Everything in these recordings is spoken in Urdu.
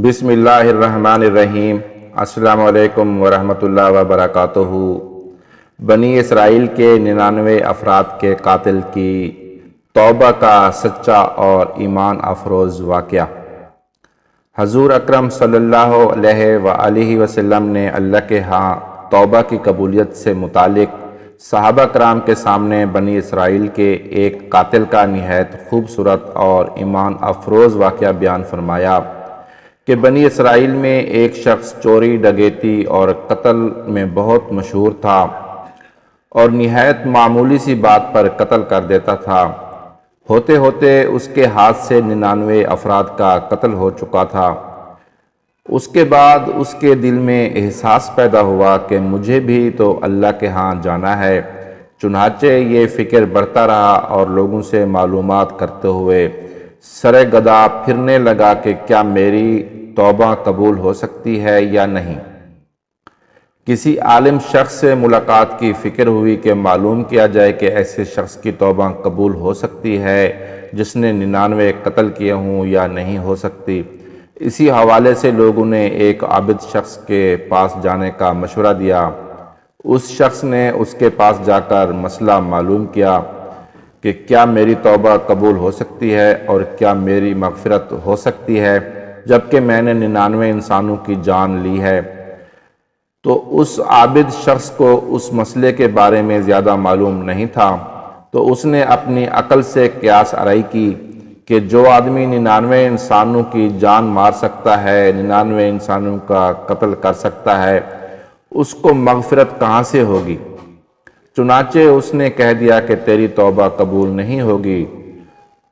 بسم اللہ الرحمن الرحیم۔ السلام علیکم ورحمۃ اللہ وبرکاتہ۔ بنی اسرائیل کے 99 افراد کے قاتل کی توبہ کا سچا اور ایمان افروز واقعہ۔ حضور اکرم صلی اللہ علیہ وآلہ وسلم نے اللہ کے ہاں توبہ کی قبولیت سے متعلق صحابہ کرام کے سامنے بنی اسرائیل کے ایک قاتل کا نہایت خوبصورت اور ایمان افروز واقعہ بیان فرمایا کہ بنی اسرائیل میں ایک شخص چوری، ڈکیتی اور قتل میں بہت مشہور تھا اور نہایت معمولی سی بات پر قتل کر دیتا تھا۔ ہوتے ہوتے اس کے ہاتھ سے 99 افراد کا قتل ہو چکا تھا۔ اس کے بعد اس کے دل میں احساس پیدا ہوا کہ مجھے بھی تو اللہ کے ہاں جانا ہے۔ چنانچہ یہ فکر بڑھتا رہا اور لوگوں سے معلومات کرتے ہوئے سرے گدا پھرنے لگا کہ کیا میری توبہ قبول ہو سکتی ہے یا نہیں۔ کسی عالم شخص سے ملاقات کی فکر ہوئی کہ معلوم کیا جائے کہ ایسے شخص کی توبہ قبول ہو سکتی ہے جس نے 99 قتل کیے ہوں یا نہیں ہو سکتی۔ اسی حوالے سے لوگوں نے ایک عابد شخص کے پاس جانے کا مشورہ دیا۔ اس شخص نے اس کے پاس جا کر مسئلہ معلوم کیا کہ کیا میری توبہ قبول ہو سکتی ہے اور کیا میری مغفرت ہو سکتی ہے جبکہ میں نے 99 انسانوں کی جان لی ہے۔ تو اس عابد شخص کو اس مسئلے کے بارے میں زیادہ معلوم نہیں تھا، تو اس نے اپنی عقل سے قیاس آرائی کی کہ جو آدمی 99 انسانوں کی جان مار سکتا ہے، 99 انسانوں کا قتل کر سکتا ہے، اس کو مغفرت کہاں سے ہوگی؟ چنانچہ اس نے کہہ دیا کہ تیری توبہ قبول نہیں ہوگی۔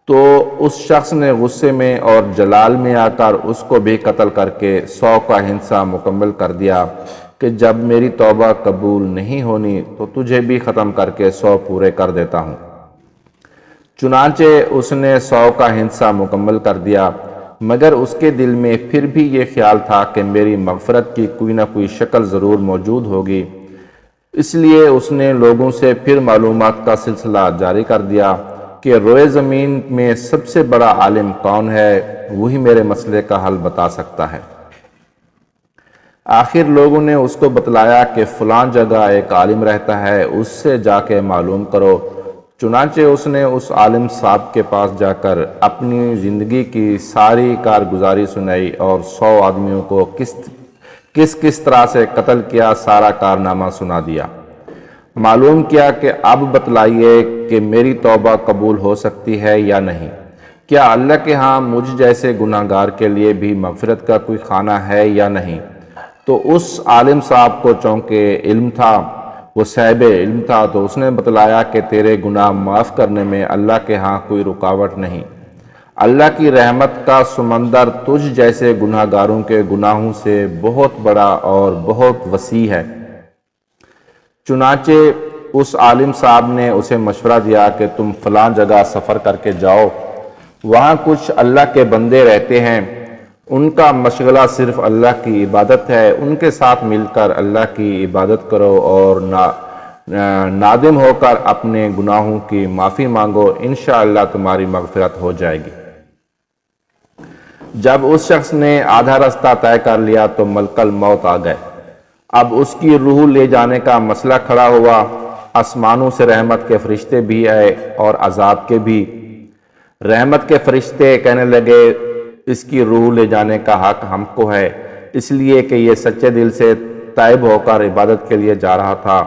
تو اس شخص نے غصے میں اور جلال میں آ کر اس کو بھی قتل کر کے 100 کا ہنسا مکمل کر دیا کہ جب میری توبہ قبول نہیں ہونی تو تجھے بھی ختم کر کے 100 پورے کر دیتا ہوں۔ چنانچہ اس نے 100 کا ہنسا مکمل کر دیا، مگر اس کے دل میں پھر بھی یہ خیال تھا کہ میری مغفرت کی کوئی نہ کوئی شکل ضرور موجود ہوگی۔ اس لیے اس نے لوگوں سے پھر معلومات کا سلسلہ جاری کر دیا کہ روئے زمین میں سب سے بڑا عالم کون ہے، وہی میرے مسئلے کا حل بتا سکتا ہے۔ آخر لوگوں نے اس کو بتلایا کہ فلاں جگہ ایک عالم رہتا ہے، اس سے جا کے معلوم کرو۔ چنانچہ اس نے اس عالم صاحب کے پاس جا کر اپنی زندگی کی ساری کارگزاری سنائی اور 100 آدمیوں کو کس طرح سے قتل کیا سارا کارنامہ سنا دیا۔ معلوم کیا کہ اب بتلائیے کہ میری توبہ قبول ہو سکتی ہے یا نہیں۔ کیا اللہ کے ہاں مجھ جیسے گناہگار کے لیے بھی مغفرت کا کوئی خانہ ہے یا نہیں؟ تو اس عالم صاحب کو چونکہ علم تھا، وہ صاحب علم تھا، تو اس نے بتلایا کہ تیرے گناہ معاف کرنے میں اللہ کے ہاں کوئی رکاوٹ نہیں۔ اللہ کی رحمت کا سمندر تجھ جیسے گناہگاروں کے گناہوں سے بہت بڑا اور بہت وسیع ہے۔ چنانچہ اس عالم صاحب نے اسے مشورہ دیا کہ تم فلاں جگہ سفر کر کے جاؤ، وہاں کچھ اللہ کے بندے رہتے ہیں، ان کا مشغلہ صرف اللہ کی عبادت ہے، ان کے ساتھ مل کر اللہ کی عبادت کرو اور نادم ہو کر اپنے گناہوں کی معافی مانگو، انشاءاللہ تمہاری مغفرت ہو جائے گی۔ جب اس شخص نے آدھا رستہ طے کر لیا تو ملک الموت آ گئے۔ اب اس کی روح لے جانے کا مسئلہ کھڑا ہوا۔ آسمانوں سے رحمت کے فرشتے بھی آئے اور عذاب کے بھی۔ رحمت کے فرشتے کہنے لگے اس کی روح لے جانے کا حق ہم کو ہے، اس لیے کہ یہ سچے دل سے تائب ہو کر عبادت کے لیے جا رہا تھا۔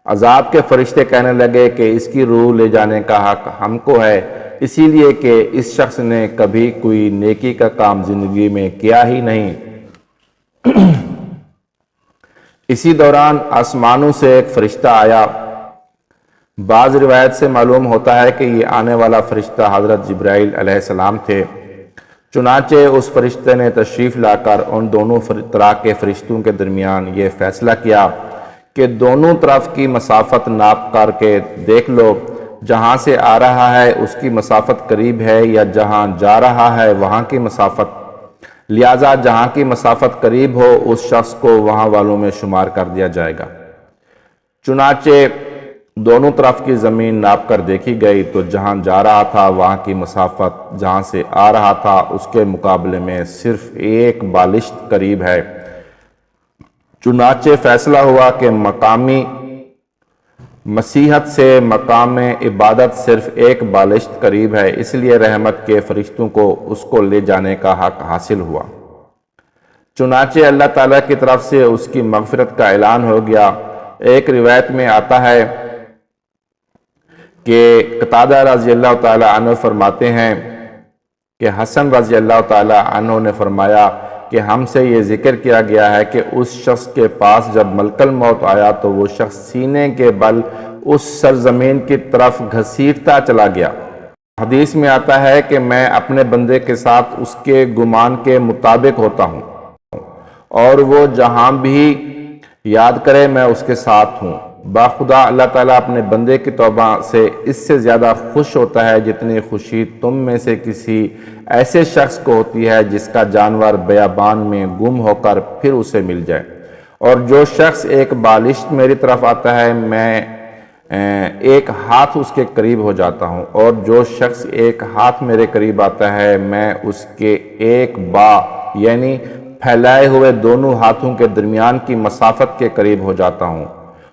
عذاب کے فرشتے کہنے لگے کہ اس کی روح لے جانے کا حق ہم کو ہے، اسی لیے کہ اس شخص نے کبھی کوئی نیکی کا کام زندگی میں کیا ہی نہیں۔ اسی دوران آسمانوں سے ایک فرشتہ آیا۔ بعض روایت سے معلوم ہوتا ہے کہ یہ آنے والا فرشتہ حضرت جبرائیل علیہ السلام تھے۔ چنانچہ اس فرشتے نے تشریف لا کر ان دونوں طرح کے فرشتوں کے درمیان یہ فیصلہ کیا کہ دونوں طرف کی مسافت ناپ کر کے دیکھ لو، جہاں سے آ رہا ہے اس کی مسافت قریب ہے یا جہاں جا رہا ہے وہاں کی مسافت، لہذا جہاں کی مسافت قریب ہو اس شخص کو وہاں والوں میں شمار کر دیا جائے گا۔ چنانچہ دونوں طرف کی زمین ناپ کر دیکھی گئی تو جہاں جا رہا تھا وہاں کی مسافت جہاں سے آ رہا تھا اس کے مقابلے میں صرف ایک بالشت قریب ہے۔ چنانچہ فیصلہ ہوا کہ مقامی مسیحت سے مقام عبادت صرف ایک بالشت قریب ہے، اس لیے رحمت کے فرشتوں کو اس کو لے جانے کا حق حاصل ہوا۔ چنانچہ اللہ تعالیٰ کی طرف سے اس کی مغفرت کا اعلان ہو گیا۔ ایک روایت میں آتا ہے کہ قتادہ رضی اللہ تعالیٰ عنہ فرماتے ہیں کہ حسن رضی اللہ تعالیٰ عنہ نے فرمایا کہ ہم سے یہ ذکر کیا گیا ہے کہ اس شخص کے پاس جب ملک الموت آیا تو وہ شخص سینے کے بل اس سرزمین کی طرف گھسیٹتا چلا گیا۔ حدیث میں آتا ہے کہ میں اپنے بندے کے ساتھ اس کے گمان کے مطابق ہوتا ہوں اور وہ جہاں بھی یاد کرے میں اس کے ساتھ ہوں۔ باخدا اللہ تعالیٰ اپنے بندے کی توبہ سے اس سے زیادہ خوش ہوتا ہے جتنی خوشی تم میں سے کسی ایسے شخص کو ہوتی ہے جس کا جانور بیابان میں گم ہو کر پھر اسے مل جائے۔ اور جو شخص ایک بالشت میری طرف آتا ہے میں ایک ہاتھ اس کے قریب ہو جاتا ہوں، اور جو شخص ایک ہاتھ میرے قریب آتا ہے میں اس کے ایک با یعنی پھیلائے ہوئے دونوں ہاتھوں کے درمیان کی مسافت کے قریب ہو جاتا ہوں،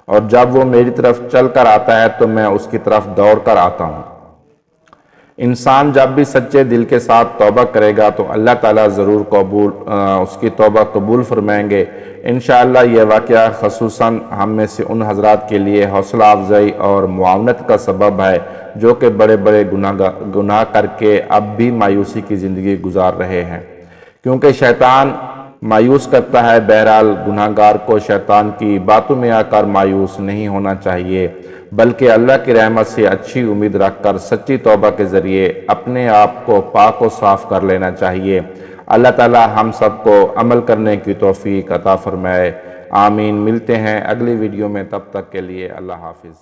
اور جب وہ میری طرف چل کر آتا ہے تو میں اس کی طرف دوڑ کر آتا ہوں۔ انسان جب بھی سچے دل کے ساتھ توبہ کرے گا تو اللہ تعالیٰ ضرور اس کی توبہ قبول فرمائیں گے۔ انشاءاللہ یہ واقعہ خصوصاً ہم میں سے ان حضرات کے لیے حوصلہ افزائی اور معاونت کا سبب ہے جو کہ بڑے بڑے گناہ کر کے اب بھی مایوسی کی زندگی گزار رہے ہیں، کیونکہ شیطان مایوس کرتا ہے۔ بہرحال گناہگار کو شیطان کی باتوں میں آ کر مایوس نہیں ہونا چاہیے، بلکہ اللہ کی رحمت سے اچھی امید رکھ کر سچی توبہ کے ذریعے اپنے آپ کو پاک و صاف کر لینا چاہیے۔ اللہ تعالی ہم سب کو عمل کرنے کی توفیق عطا فرمائے، آمین۔ ملتے ہیں اگلی ویڈیو میں، تب تک کے لیے اللہ حافظ۔